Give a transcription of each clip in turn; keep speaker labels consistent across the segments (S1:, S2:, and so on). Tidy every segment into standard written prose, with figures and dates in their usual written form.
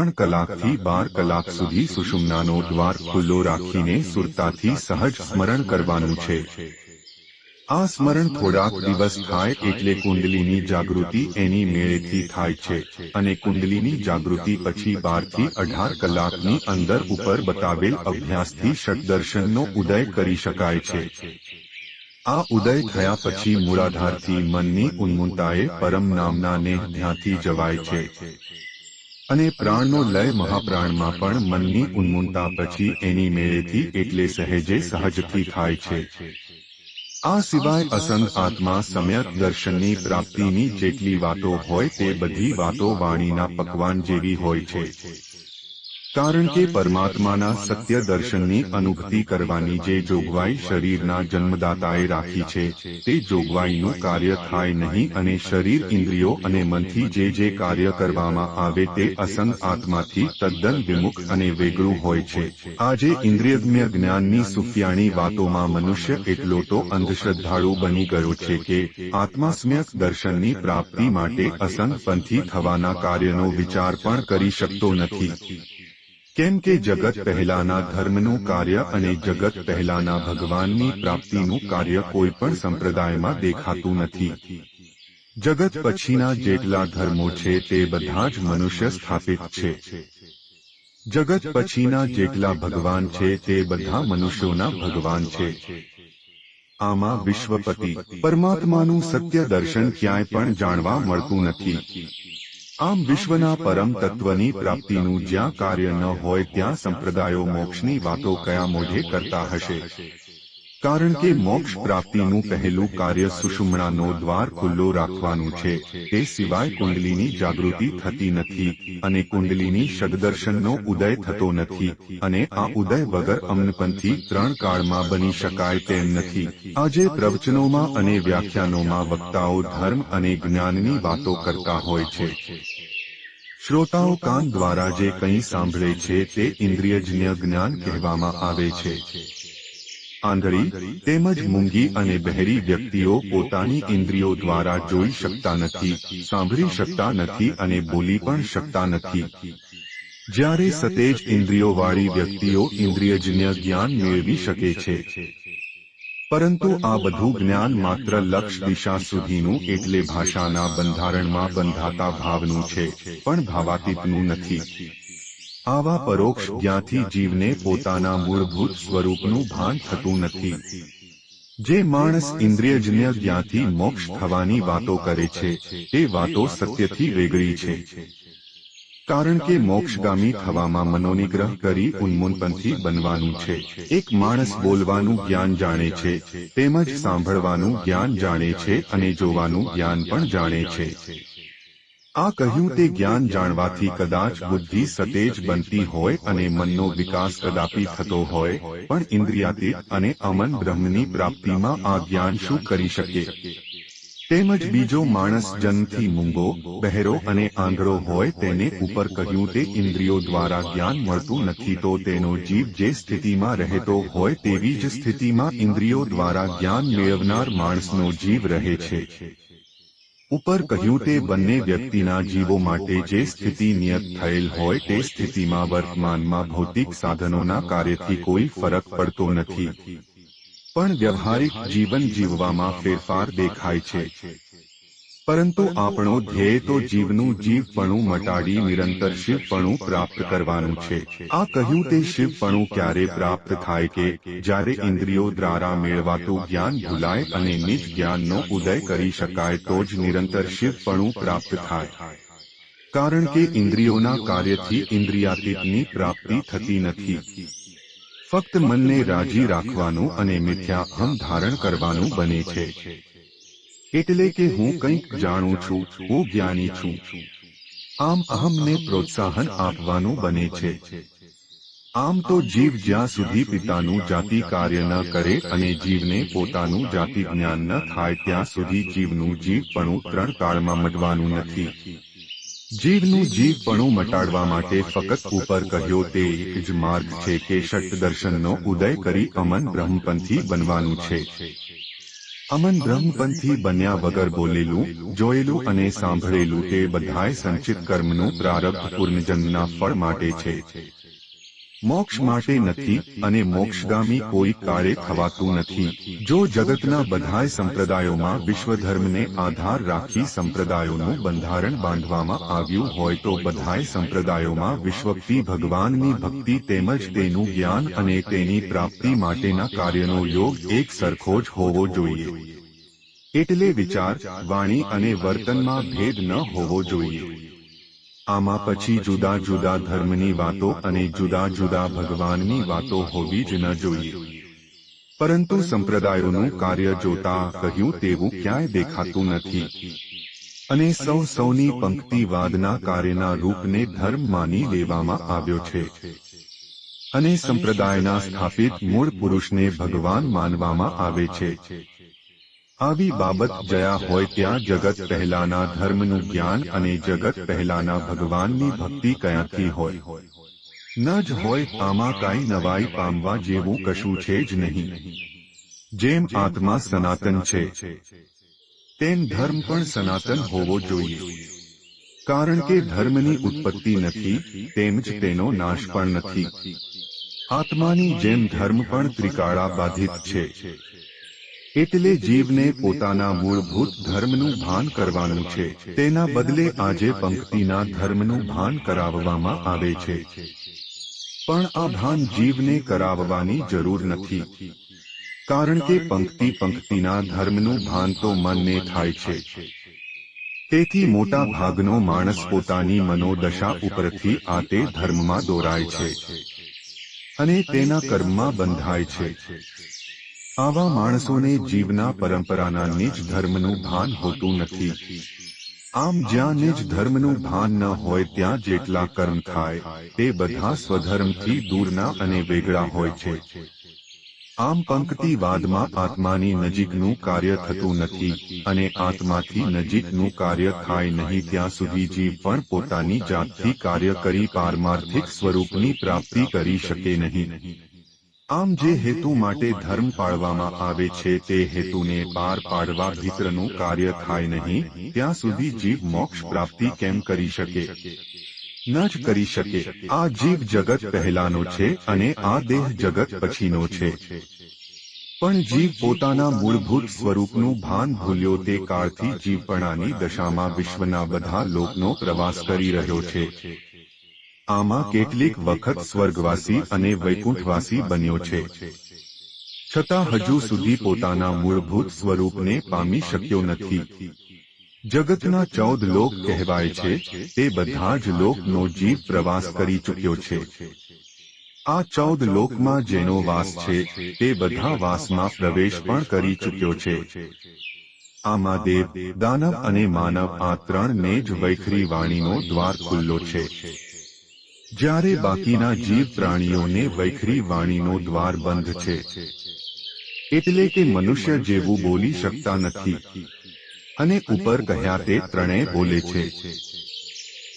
S1: 3 કલાકથી 12 કલાક સુધી સુષુમ્નાનો દ્વાર ખુલ્લો રાખીને સુરતાથી સહજ સ્મરણ કરવાનું છે। આ સ્મરણ થોડાક દિવસ થાય એટલે કુંડલીની જાગૃતિ એની મેળેથી થાય છે અને કુંડલીની જાગૃતિ પછી 12 થી 18 કલાકની અંદર ઉપર બતાવેલ અભ્યાસથી ષટદર્શનનો ઉદય કરી શકાય છે। આ ઉદય થયા પછી મૂળાધારથી મનની ઉન્મૂળતાએ પરમ નામના નેહ ધ્યાનથી જવાય છે અને પ્રાણનો લય મહાપ્રાણમાં પણ મનની ઉન્મૂળતા પછી એની મેળેથી એટલે સહેજે સહજથી થાય છે। આ સિવાય અસંગ આત્મા સમ્યક દર્શનની પ્રાપ્તિની જેટલી વાતો હોય તે બધી વાતો વાણીના પકવાન જેવી હોય છે। કારણ કે પરમાત્માના સત્ય દર્શનની અનુભૂતિ કરવાની જે જોગવાઈ શરીરના જન્મદાતાએ રાખી છે તે જોગવાઈનું કાર્ય થાય નહીં અને શરીર ઇન્દ્રિયો અને મનથી જે કાર્ય કરવામાં આવે તે અસંગ આત્માથી તદ્દન વિમુખ અને વેગળું હોય છે। આજે ઇન્દ્રિયજ્ઞ જ્ઞાનની સુફિયાણી વાતોમાં મનુષ્ય એટલો તો અંધશ્રદ્ધાળુ બની ગયો છે કે આત્મા સમ્યક દર્શનની પ્રાપ્તિ માટે અસંગ પંથી થવાના કાર્યનો વિચાર પણ કરી શકતો નથી। કેમ કે જગત પહેલાના ધર્મનું કાર્ય અને જગત પહેલાના ભગવાનની પ્રાપ્તિનું કાર્ય કોઈ પણ સંપ્રદાયમાં દેખાતું નથી। જગત પછીના જેટલા ધર્મો છે તે બધા જ મનુષ્ય સ્થાપિત છે। જગત પછીના જેટલા ભગવાન છે તે બધા મનુષ્યોના ભગવાન છે। આમાં વિશ્વપતિ પરમાત્માનું સત્ય દર્શન ક્યાંય પણ જાણવા મળતું નથી। આમ વિશ્વના પરમ તત્વની પ્રાપ્તિનું જ્યાં કાર્ય ન હોય ત્યાં સંપ્રદાયો મોક્ષની વાતો કયા મોઢે કરતા હશે? કારણ કે મોક્ષ પ્રાપ્તિનું પહેલું કાર્ય સુષુમ્નાનો દ્વાર ખુલ્લો રાખવાનું છે। તે સિવાય કુંડલીની જાગૃતિ થતી નથી અને કુંડલીની સદદર્શનનો ઉદય થતો નથી અને આ ઉદય વગર અમનપંથી 3 કાળમાં બની શકાય તેમ નથી। આજે પ્રવચનોમાં અને વ્યાખ્યાનોમાં વક્તાઓ ધર્મ અને જ્ઞાનની વાતો કરતા હોય છે। શ્રોતાઓ કાન દ્વારા જે કંઈ સાંભળે છે તે ઇન્દ્રિયજન્ય જ્ઞાન કહેવામાં આવે છે। આંધળી તેમજ મૂંગી અને બહેરી વ્યક્તિઓ પોતાની ઇન્દ્રિયો દ્વારા જોઈ શકતા નથી, સાંભળી શકતા નથી અને બોલી પણ શકતા નથી। જ્યારે સતેજ ઇન્દ્રિયોવાળી વ્યક્તિઓ ઇન્દ્રિયજન્ય જ્ઞાન મેળવી શકે છે। પરંતુ આ બધું જ્ઞાન માત્ર લક્ષ દિશા સુધીનું એટલે ભાષાના બંધારણમાં બંધાતા ભાવનું છે, પણ ભાવાતીતનું નથી। આવા પરોક્ષ જ્ઞાનથી જીવને પોતાના મૂળભૂત સ્વરૂપનું ભાન થતું નથી। જે માણસ ઇન્દ્રિયજન્ય જ્ઞાનથી મોક્ષ થવાની વાતો કરે છે તે વાતો સત્યથી વેગળી છે। કારણ કે મોક્ષગામી થવામાં મનોનિગ્રહ કરી ઉન્મૂલપંથી બનવાનું છે। એક માણસ બોલવાનું જ્ઞાન જાણે છે તેમજ સાંભળવાનું જ્ઞાન જાણે છે અને જોવાનું જ્ઞાન પણ જાણે છે। આ કહ્યું તે જ્ઞાન જાણવાથી કદાચ બુદ્ધિ સતેજ બનતી હોય અને મનનો વિકાસ કદાપી થતો હોય, પણ ઇન્દ્રિયાતીત અને અમન બ્રહ્મની પ્રાપ્તિમાં આ જ્ઞાન શું કરી શકે? તેમજ બીજો માણસ જન્મથી મૂંગો, બહેરો અને આંધળો હોય તેને ઉપર કહ્યું તે ઇન્દ્રિયો દ્વારા જ્ઞાન મળતું નથી તો તેનો જીવ જે સ્થિતિમાં રહેતો હોય તેવી જ સ્થિતિમાં ઇન્દ્રિયો દ્વારા જ્ઞાન મેળવનાર માણસનો જીવ રહે છે। ઉપર કહ્યું તે બંને વ્યક્તિના જીવો માટે જે સ્થિતિ નિયત થયેલ હોય તે સ્થિતિમાં વર્તમાનમાં ભૌતિક સાધનોના કાર્યથી કોઈ ફરક પડતો નથી, પણ વ્યવહારિક જીવન જીવવામાં ફેરફાર દેખાય છે। પરંતુ આપણો ધ્યેય તો જીવનું જીવપણું મટાડી નિરંતર શિવપણું પ્રાપ્ત કરવાનું છે। આ કહ્યું તે શિવપણું ક્યારે પ્રાપ્ત થાય કે જ્યારે ઇન્દ્રિયો દ્વારા મેળવાતું જ્ઞાન ભૂલાય અને નિજ જ્ઞાનનો ઉદય કરી શકાય તો જ નિરંતર શિવપણું પ્રાપ્ત થાય। કારણ કે ઇન્દ્રિયોના કાર્યથી ઇન્દ્રિયાતીતની પ્રાપ્તિ થતી નથી। ફક્ત મનને રાજી રાખવાનું અને મિથ્યા અહમ ધારણ કરવાનું બને છે। એટલે કે હું કંઈક જાણું છું, હું જ્ઞાની છું, આમ અહમને પ્રોત્સાહન આપવાનું બને છે। આમ તો જીવ જ્યાં સુધી પિતાનું જાતિ કાર્ય ન કરે અને જીવને પોતાનું જાતિ જ્ઞાન ન થાય ત્યાં સુધી જીવનું જીવપણું 3 કાળમાં મટવાનું નથી। જીવનું જીવપણું મટાડવા માટે ફક્ત ઉપર કહ્યો તે એક જ માર્ગ છે કે ષટદર્શનનો ઉદય કરી અમન બ્રહ્મપંથી બનવાનું છે। અમન બ્રહ્મપંથી બન્યા વગર બોલેલું, જોયેલું અને સાંભળેલું તે બધાય સંચિત કર્મનું પ્રારબ્ધ પૂર્વજન્મના ફળ માટે છે. મોક્ષ માટે નથી અને મોક્ષગામી કોઈ કાળે થવાતું નથી. જો જગતના બધાય સંપ્રદાયોમાં વિશ્વધર્મને આધાર રાખી સંપ્રદાયોનું બંધારણ બાંધવામાં આવ્યું હોય તો બધાય સંપ્રદાયોમાં વિશ્વભક્તિ ભગવાનની ભક્તિ તેમજ તેનું જ્ઞાન અને તેની પ્રાપ્તિ માટેના કાર્યનો યોગ એક સરખો જ હોવો જોઈએ. એટલે વિચાર, વાણી અને વર્તનમાં ભેદ ન હોવો જોઈએ. આમાં પછી જુદા જુદા ધર્મની વાતો અને જુદા જુદા ભગવાનની વાતો હોવી જ ન જોઈએ. પરંતુ સંપ્રદાયોનું કાર્ય જોતા કહ્યું તેવું ક્યાંય દેખાતું નથી. અને સૌની પંક્તિવાદના કાર્યના રૂપને ધર્મ માની લેવામાં આવ્યો છે. અને સંપ્રદાયના સ્થાપિત મૂળ પુરુષને ભગવાન માનવામાં આવે છે. આવી બાબત જયા હોય ત્યાં જગત પહેલાના ધર્મનું જ્ઞાન અને જગત પહેલાના ભગવાનની ભક્તિ કયાંથી હોય? ન જ હોય. આમાં કાંઈ નવાઈ પામવા જેવું કશું છે જ નહીં. જેમ આત્મા સનાતન છે તેમ ધર્મ પણ સનાતન હોવો જોઈએ. કારણ કે ધર્મની ઉત્પત્તિ નથી તેમ જ તેનો નાશ પણ નથી. આત્માની જેમ ધર્મ પણ ત્રિકાળા બાધિત છે. એટલે જીવને પોતાના મૂળભૂત ધર્મનું ભાન કરવાનું છે. તેના બદલે આજે પંક્તિના ધર્મનું ભાન કરાવવામાં આવે છે. પણ આ ભાન જીવને કરાવવાની જરૂર નથી. કારણ કે પંક્તિના ધર્મનું ભાન તો મનને થાય છે. તેથી મોટા ભાગનો માણસ પોતાની મનોદશા ઉપરથી આ તે ધર્મમાં દોરાય છે અને તેના કર્મમાં બંધાય છે. આવા માણસોને જીવના પરંપરાના નિજ ધર્મનું ભાન હોતું નથી. આમ જ્યાં નિજ ધર્મનું ભાન ન હોય ત્યાં જેટલા કર્મ થાય તે બધા સ્વધર્મથી દૂરના અને વેગળા હોય છે. આમ પંક્તિવાદમાં આત્માની નજીકનું કાર્ય થતું નથી અને આત્માથી નજીકનું કાર્ય થાય નહીં ત્યાં સુધી જીવ પણ પોતાની જાતથી કાર્ય કરી પારમાર્થિક સ્વરૂપની પ્રાપ્તિ કરી શકે નહીં. આમ જે હેતુ માટે ધર્મ પાળવામાં આવે છે તે હેતુને પાર પાડવા ભીતરનું કાર્ય થાય નહીં ત્યાં સુધી જીવ મોક્ષ પ્રાપ્તિ કેમ કરી શકે? ન જ કરી શકે. આ જીવ જગત પહેલાનો છે અને આ દેહ જગત પછીનો છે. પણ જીવ પોતાના મૂળભૂત સ્વરૂપનું ભાન ભૂલ્યો તે કાળથી જીવપણાની દશામાં વિશ્વના બધા લોકનો પ્રવાસ કરી રહ્યો છે. આમાં કેટલીક વખત સ્વર્ગવાસી અને વૈકુંઠવાસી બન્યો છે. છતાં હજુ સુધી પોતાના મૂળભૂત સ્વરૂપને પામી શક્યો નથી. જગતના 14 લોક કહેવાય છે તે બધા જ લોકનો જીવ પ્રવાસ કરી ચૂક્યો છે. આ 14 લોકમાં જેનો વાસ છે તે બધા વાસમાં પ્રવેશ પણ કરી ચૂક્યો છે. આમાં દેવ, દાનવ અને માનવ આ ત્રણને જ વૈખરી વાણીનો દ્વાર ખુલ્લો છે. જ્યારે બાકીના જીવ પ્રાણીઓને વૈખરી વાણીનો દ્વાર બંધ છે. એટલે કે મનુષ્ય જેવું બોલી શકતા નથી અને ઉપર કહ્યા તે ત્રણેય બોલે છે.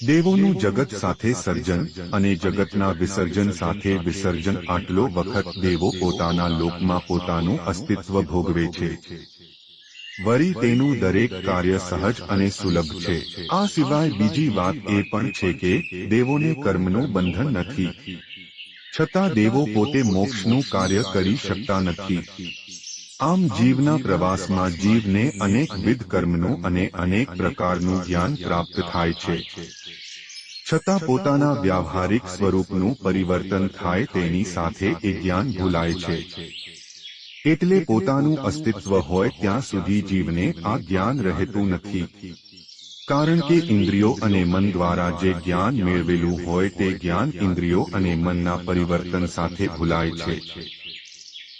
S1: દેવોનું જગત સાથે સર્જન અને જગતના વિસર્જન સાથે વિસર્જન. આટલો વખત દેવો પોતાના લોકમાં પોતાનું અસ્તિત્વ ભોગવે છે. વળી તેનું દરેક કાર્ય સહજ અને સુલભ છે. આ સિવાય બીજી વાત એ પણ છે કે દેવોને કર્મનું બંધન નથી. છતાં દેવો પોતે મોક્ષનું કાર્ય કરી શકતા નથી. આમ જીવના પ્રવાસમાં જીવને અનેકવિધ કર્મનું અને અનેક પ્રકારનું જ્ઞાન પ્રાપ્ત થાય છે. છતાં પોતાના વ્યાવહારિક સ્વરૂપનું પરિવર્તન થાય તેની સાથે એ જ્ઞાન ભૂલાય છે. એટલે પોતાનું અસ્તિત્વ હોય ત્યાં સુધી જીવને આ જ્ઞાન રહેતું નથી. કારણ કે ઇન્દ્રિયો અને મન દ્વારા જે જ્ઞાન મેળવેલું હોય તે જ્ઞાન ઇન્દ્રિયો અને મનના પરિવર્તન સાથે ભૂલાય છે.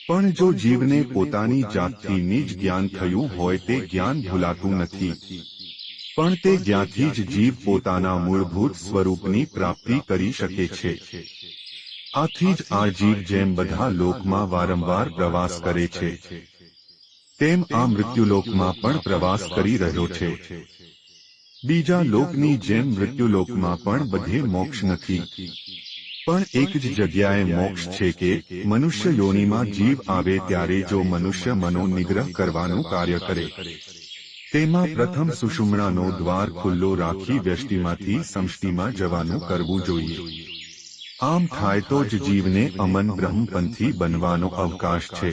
S1: પણ જો જીવને પોતાની જાતથી નિજ જ્ઞાન થયું હોય તે જ્ઞાન ભૂલાતું નથી. પણ તે જ્ઞાનથી જ જીવ પોતાના મૂળભૂત સ્વરૂપની પ્રાપ્તિ કરી શકે છે. આથી જ આ જીવ જેમ બધા લોકમાં વારંવાર પ્રવાસ કરે છે તેમ આ મૃત્યુલોકમાં પણ પ્રવાસ કરી રહ્યો છે. બીજા લોકની જેમ મૃત્યુલોકમાં પણ બધે મોક્ષ નથી. પણ એક જ જગ્યાએ મોક્ષ છે કે મનુષ્ય યોનિમાં જીવ આવે ત્યારે જો મનુષ્ય મનોનિગ્રહ કરવાનું કાર્ય કરે, તેમાં પ્રથમ સુષુમ્ણાનો દ્વાર ખુલ્લો રાખી વ્યષ્ટિમાંથી સમષ્ટિમાં જવાનું કરવું જોઈએ. આમ થાય તો જ જીવને અમન બ્રહ્મપંથી બનવાનો અવકાશ છે.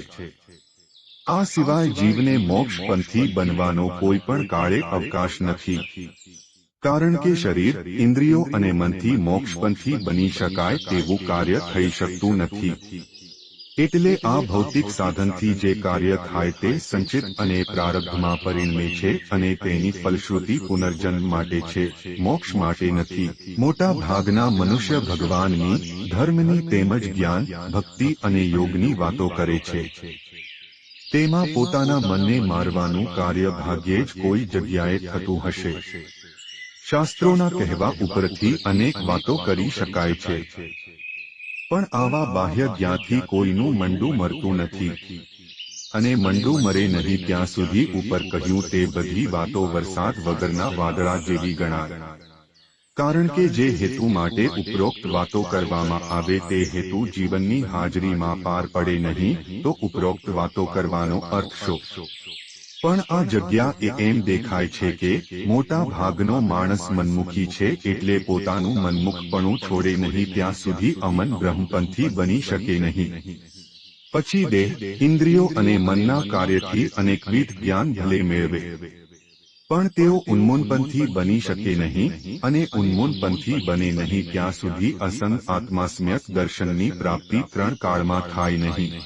S1: આ સિવાય જીવને મોક્ષપંથી બનવાનો કોઈ પણ કાળે અવકાશ નથી. કારણ કે શરીર, ઇન્દ્રિયો અને મનથી મોક્ષપંથી બની શકાય તેવું કાર્ય થઈ શકતું નથી. એટલે આ ભૌતિક સાધનથી જે કાર્ય થાય તે સંચિત અને પ્રારબ્ધમાં પરિણમે છે અને તેની ફલશ્રુતિ પુનર્જન્મ માટે છે, મોક્ષ માટે નથી. મોટા ભાગના મનુષ્ય ભગવાનની, ધર્મની તેમજ જ્ઞાન, ભક્તિ અને યોગની વાતો કરે છે. તેમાં પોતાના મનને મારવાનું કાર્ય ભાગ્યે જ કોઈ જગ્યાએ થતું હશે. શાસ્ત્રોના કહેવા ઉપરથી અનેક વાતો કરી શકાય છે, પણ આવા બાહ્ય જ્ઞાનથી કોઈનું મંડું મરતું નથી. અને મંડું મરે નહીં ત્યાં સુધી ઉપર કહ્યું તે બધી વાતો વરસાદ વગરના વાદળા જેવી ગણાય. કારણ કે જે હેતુ માટે ઉપરોક્ત વાતો કરવામાં આવે તે હેતુ જીવનની હાજરીમાં પાર પડે નહીં તો ઉપરોક્ત વાતો કરવાનો અર્થ શું? પણ આ જગ્યા એમ દેખાય છે કે મોટા ભાગનો માણસ મનમુખી છે એટલે પોતાનું મનમુખપણું છોડે નહીં ત્યાં સુધી અમન બ્રહ્મપંથી બની શકે નહીં. પછી દેહ, ઇન્દ્રિયો અને મનના કાર્યથી અનેકવિધ જ્ઞાન ભલે મેળવે, પણ તેઓ ઉન્મૂનપંથી બની શકે નહીં, અને ઉન્મૂનપંથી બને નહીં ત્યાં સુધી અસંગ આત્માસ્મ્યક દર્શનની પ્રાપ્તિ 3 કાળમાં થાય નહીં.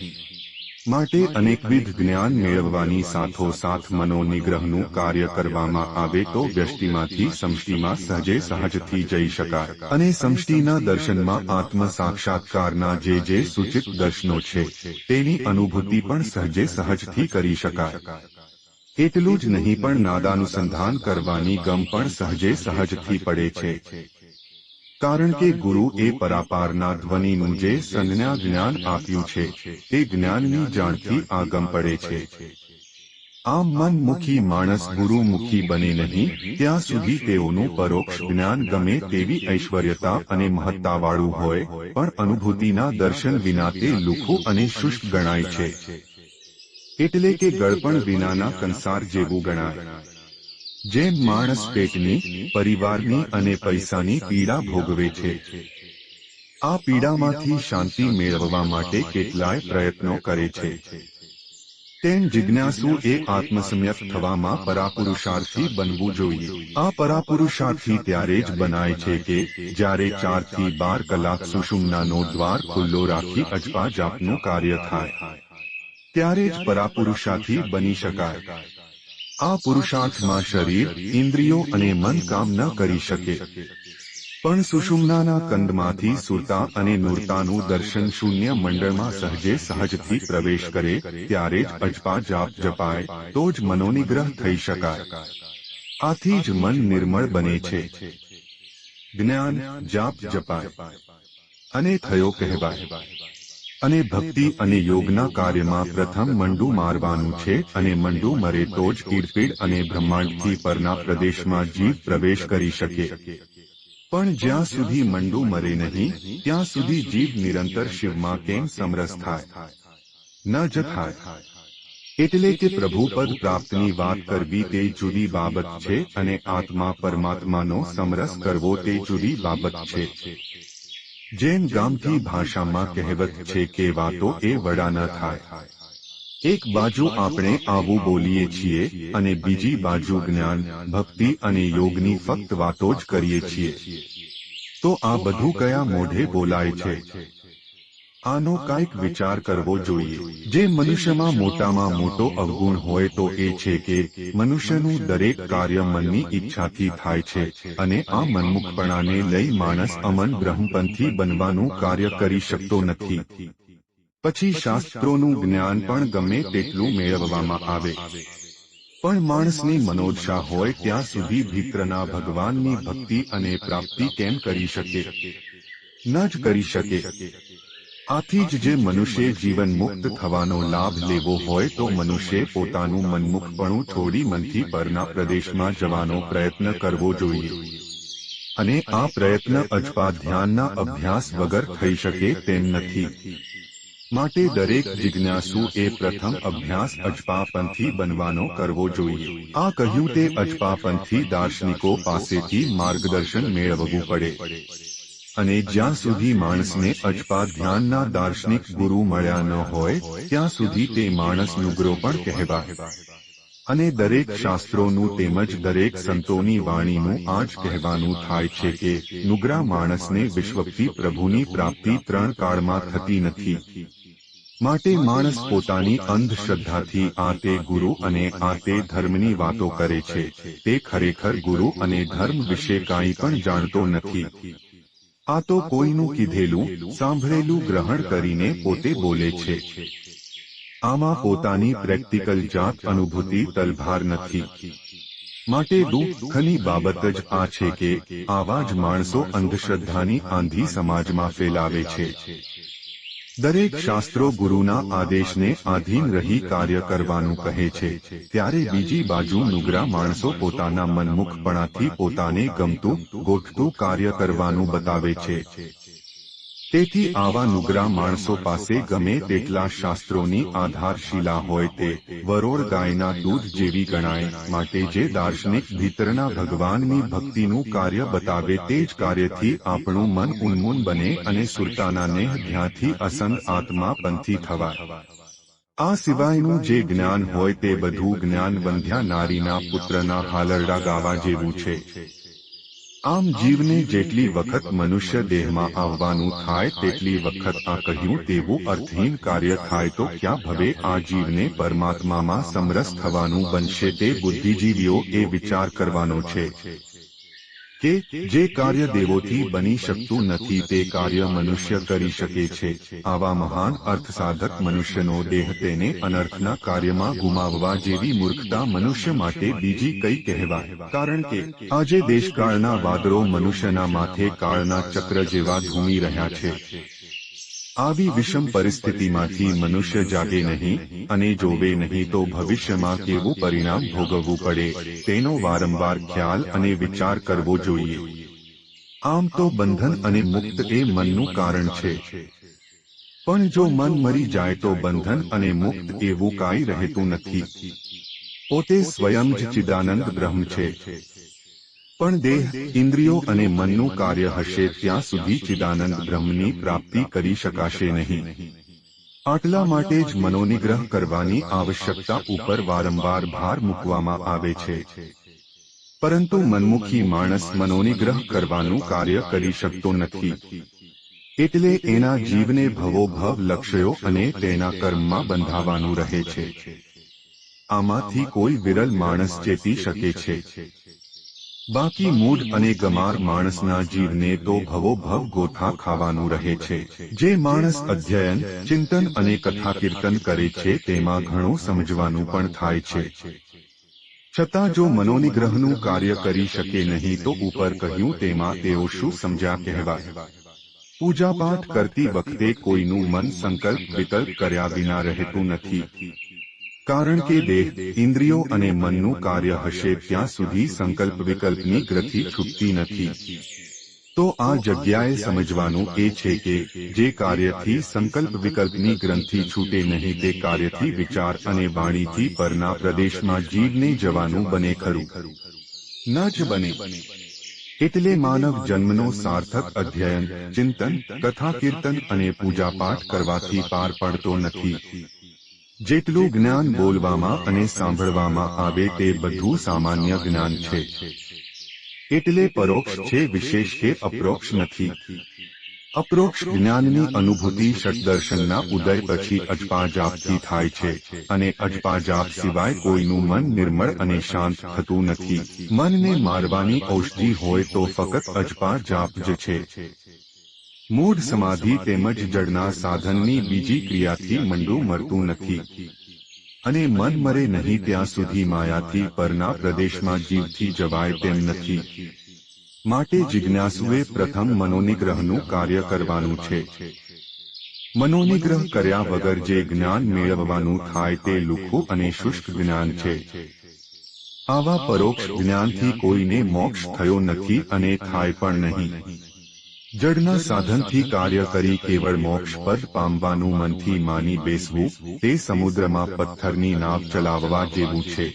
S1: માટે અનેકવિધ જ્ઞાન મેળવવાની સાથોસાથ મનોનિગ્રહનું કાર્ય કરવામાં આવે તો વ્યષ્ટિમાંથી સમષ્ટિમાં સહજે સહજથી જઈ શકાય. અને સમષ્ટિના દર્શનમાં આત્મ સાક્ષાત્કારના જે સૂચિત દર્શનો છે તેની અનુભૂતિ પણ સહજે સહજથી કરી શકાય. એટલું જ નહીં પણ નાદાનુસંધાન કરવાની ગમ પણ સહજે સહજથી પડે છે. કારણ કે ગુરુ એ પરાપારના ધ્વનિનું જે સંજ્ઞા જ્ઞાન આપ્યું છે તે જ્ઞાનની જાણથી આગમ પડે છે. આમ મનમુખી માણસ ગુરુમુખી બને નહીં ત્યાં સુધી તેઓનું પરોક્ષ જ્ઞાન ગમે તેવી ઐશ્વર્યતા અને મહત્તાવાળું હોય પણ અનુભૂતિના દર્શન વિના તે લુખું અને શુષ્ક ગણાય છે. એટલે કે ગળપણ વિનાના કંસાર જેવું ગણાય. જેમ માણસ પેટની, પરિવારની અને પૈસાની પીડા ભોગવે છે, આ પીડામાંથી શાંતિ મેળવવા માટે કેટલાય પ્રયત્નો કરે છે, તેમ જિજ્ઞાસુ એ આત્મસમ્યક થવામાં પરાપુરુષાર્થી બનવું જોઈએ. આ પરાપુરુષાર્થી ત્યારે જ બનાય છે કે જ્યારે 4 થી 12 કલાક સુષુમ્નાનો દ્વાર ખુલ્લો રાખી અજપા જાપનું કાર્ય થાય, ત્યારે જ પરાપુરુષાર્થી બની શકાય. આ પુરુષાર્થમાં શરીર, ઇન્દ્રિયો અને મન કામ ન કરી શકે, પણ સુષુમ્નાના કંદમાંથી સુરતા અને નૂરતાનું દર્શન શૂન્ય મંડળમાં સહજે સહજથી પ્રવેશ કરે ત્યારે જ અજપા જાપ જપાય તો જ મનોનિગ્રહ થઈ શકાય. આથી જ મન નિર્મળ બને છે. જ્ઞાન, જાપ જપાય અને થયો કહેવાય. અને ભક્તિ અને યોગના કાર્યમાં પ્રથમ મંડું મારવાનું છે અને મંડું મરે તો જ ઈડપીડ અને બ્રહ્માંડથી પરના પ્રદેશમાં જીવ પ્રવેશ કરી શકે. પણ જ્યાં સુધી મંડું મરે નહીં ત્યાં સુધી જીવ નિરંતર શિવમાં કેમ સમરસ થાય? ન જ થાય. એટલે કે પ્રભુપદ પ્રાપ્તની વાત કરવી તે જુદી બાબત છે અને આત્મા પરમાત્માનો સમરસ કરવો તે જુદી બાબત છે. જેમ ગામઠી ભાષામાં કહેવત છે કે વાતો એ વડા ન થાય. એક બાજુ આપણે આવું બોલીએ છીએ અને બીજી બાજુ જ્ઞાન, ભક્તિ અને યોગની ફક્ત વાતો જ કરીએ છીએ. તો આ બધું કયા મોઢે બોલાય છે? આનો કાંઈક વિચાર કરવો જોઈએ. જે મનુષ્યમાં મોટામાં મોટો અવગુણ હોય તો એ છે કે મનુષ્યનું દરેક કાર્ય મનની ઈચ્છાથી થાય છે અને આ મનમુખપણાને લઈ માણસ અમન બ્રહ્મપંથી બનવાનું કાર્ય કરી શકતો નથી. પછી શાસ્ત્રોનું જ્ઞાન પણ ગમે તેટલું મેળવવામાં આવે, પણ માણસની મનોદશા હોય ત્યાં સુધી ભીતરના ભગવાનની ભક્તિ અને પ્રાપ્તિ કેમ કરી શકે? ન જ કરી શકે. આથી જ જે મનુષ્ય જીવન મુક્ત થવાનો લાભ લેવો હોય તો મનુષ્ય પોતાનું મનમુખપણું છોડી મનથી પરના પ્રદેશમાં જવાનો પ્રયત્ન કરવો જોઈએ. અને આ પ્રયત્ન અજપા ધ્યાનના અભ્યાસ વગર થઈ શકે તેમ નથી. માટે દરેક જિજ્ઞાસુ એ પ્રથમ અભ્યાસ અજપાપંથી બનવાનો કરવો જોઈએ. આ કહ્યું તે અજપાપંથી દાર્શનિકો પાસેથી માર્ગદર્શન મેળવવું પડે. અને જ્યાં સુધી માણસને અજપા ધ્યાનના દાર્શનિક ગુરુ મળ્યા ન હોય ત્યાં સુધી તે માણસ નુગરો પણ કહેવાય. અને દરેક શાસ્ત્રોનું તેમજ દરેક સંતોની વાણીનું આ જ કહેવાનું થાય છે કે નુગરા માણસને વિશ્વથી પ્રભુની પ્રાપ્તિ 3 કાળમાં થતી નથી. માટે માણસ પોતાની અંધશ્રદ્ધાથી આ તે ગુરુ અને આ તે ધર્મની વાતો કરે છે. તે ખરેખર ગુરુ અને ધર્મ વિશે કાંઈ પણ જાણતો નથી. આ તો કોઈનું કીધેલું સાંભળેલું ગ્રહણ કરીને પોતે બોલે છે. આમાં પોતાની પ્રેક્ટિકલ જાત અનુભૂતિ તલભાર નથી. માટે દુઃખની બાબત જ આ છે કે આવા જ માણસો અંધશ્રદ્ધાની આંધી સમાજમાં ફેલાવે છે. દરેક શાસ્ત્રો ગુરુના આદેશને આધીન રહી કાર્ય કરવાનું કહે છે, ત્યારે બીજી બાજુ નુગરા માણસો પોતાના મનમુખપણાથી પોતાને ગમતું ગોઠતું કાર્ય કરવાનું બતાવે છે. તેથી આવા નુગરા માણસો પાસે ગમે તેટલા શાસ્ત્રોની આધારશિલા હોય તે વરોળ ગાયના દૂધ જેવી ગણાય. માટે જે દાર્શનિક ભીતરના ભગવાનની ભક્તિનું કાર્ય બતાવે તે જ કાર્યથી આપણું મન ઉન્મૂન બને અને સુરતાના નેહ ધ્યાનથી અસંગ આત્મા પંથી થવાય. આ સિવાયનું જે જ્ઞાન હોય તે બધું જ્ઞાન વંધ્યા નારીના પુત્રના હાલરડા ગાવા જેવું છે. આમ જીવને જેટલી વખત મનુષ્ય દેહમાં આવવાનું થાય તેટલી વખત આ કહ્યું તેવું અર્થહીન કાર્ય થાય તો ક્યાં ભવે આ જીવને પરમાત્મામાં સમરસ થવાનું બનશે. તે બુદ્ધિજીવીઓ એ વિચાર કરવાનો છે કે જે કાર્ય દેવોથી બની શકતું નથી તે કાર્ય મનુષ્ય કરી શકે છે. આવા મહાન અર્થસાધક મનુષ્યનો દેહ તેને અનર્થના કાર્યમાં ગુમાવવા જેવી મૂર્ખતા મનુષ્ય માટે બીજી કઈ કહેવાય. કારણ કે આજે દેશકાળના વાદળો મનુષ્યના માથે કાળના ચક્ર જેવા ધૂમી રહ્યા છે. આવી વિષમ પરિસ્થિતિમાંથી મનુષ્ય જાગે નહીં અને જોવે નહીં તો ભવિષ્યમાં કેવું પરિણામ ભોગવવું પડે તેનો વારંવાર ખ્યાલ અને વિચાર કરવો જોઈએ. આમ તો બંધન અને મુક્ત એ મનનું કારણ છે. પણ જો મન મરી જાય તો બંધન અને મુક્ત એવું કાંઈ રહેતું નથી. પોતે સ્વયં જ ચિદાનંદ બ્રહ્મ છે. પણ દેહ, ઇન્દ્રિયો અને મનનું કાર્ય હશે ત્યાં સુધી ચિદાનંદ બ્રહ્મની પ્રાપ્તિ કરી શકાશે નહીં. આટલા માટે જ મનોનિગ્રહ કરવાની આવશ્યકતા ઉપર વારંવાર ભાર મૂકવામાં આવે છે. પરંતુ મનમુખી માણસ મનોનિગ્રહ કરવાનું કાર્ય કરી શકતો નથી. એટલે એના જીવને ભવોભવ લક્ષ્યો અને તેના કર્મમાં બંધાવાનું રહે છે. આમાંથી કોઈ વિરલ માણસ ચેતી શકે છે. બાકી મૂઢ અને ગમાર માણસના જીવને તો ભવોભવ ગોથા ખાવાનું રહે છે. જે માણસ અધ્યયન, ચિંતન અને કથા કીર્તન કરે છે તેમાં ઘણું સમજવાનું પણ થાય છે. છતાં જો મનોનિગ્રહનું કાર્ય કરી શકે નહીં તો ઉપર કહ્યું તેમાં તેઓ શું સમજ્યા કહેવાય. પૂજાપાઠ કરતી વખતે કોઈનું મન સંકલ્પ વિકલ્પ કર્યા વિના રહેતું નથી. કારણ કે દેહ, ઇન્દ્રિયો અને મનનું કાર્ય હશે ત્યાં સુધી સંકલ્પ વિકલ્પની ગ્રથિ છૂટતી નથી. તો આ જગ્યાએ સમજવાનું એ છે કે જે કાર્યથી સંકલ્પ વિકલ્પની ગ્રંથિ છૂટે નહીં તે કાર્યથી વિચાર અને વાણીથી પરના પ્રદેશમાં જીવને જવાનું બને ખરું. ન જ બને. એટલે માનવ જન્મનો સાર્થક અધ્યયન, ચિંતન, કથા કીર્તન અને પૂજાપાઠ કરવાથી પાર પડતો નથી. જેટલું જ્ઞાન બોલવામાં અને સાંભળવામાં આવે તે બધું સામાન્ય જ્ઞાન છે. એટલે પરોક્ષ છે, વિશેષ કે અપરોક્ષ નથી. અપરોક્ષ જ્ઞાનની અનુભૂતિ ષટદર્શનના ઉદય પછી અજપા જાપથી થાય છે. અને અજપા જાપ સિવાય કોઈનું મન નિર્મળ અને શાંત થતું નથી. મનને મારવાની ઔષધિ હોય તો ફક્ત અજપા જાપ જ છે. મૂઢ સમાધિ તેમજ જડના સાધનની બીજી ક્રિયાથી મંડું મરતું નથી. અને મન મરે નહીં ત્યાં સુધી માયાથી પરના પ્રદેશમાં જીવથી જવાય તેમ નથી. માટે જિજ્ઞાસુએ પ્રથમ મનોનિગ્રહનું કાર્ય કરવાનું છે. મનોનિગ્રહ કર્યા વગર જે જ્ઞાન મેળવવાનું થાય તે લુખું અને શુષ્ક જ્ઞાન છે. આવા પરોક્ષ જ્ઞાનથી કોઈને મોક્ષ થયો નથી અને થાય પણ નહીં. જડના સાધનથી કાર્ય કરી કેવળ મોક્ષ પદ પામવાનું મનથી માની બેસવું તે સમુદ્રમાં પથ્થરની નાવ ચલાવવા જેવું છે.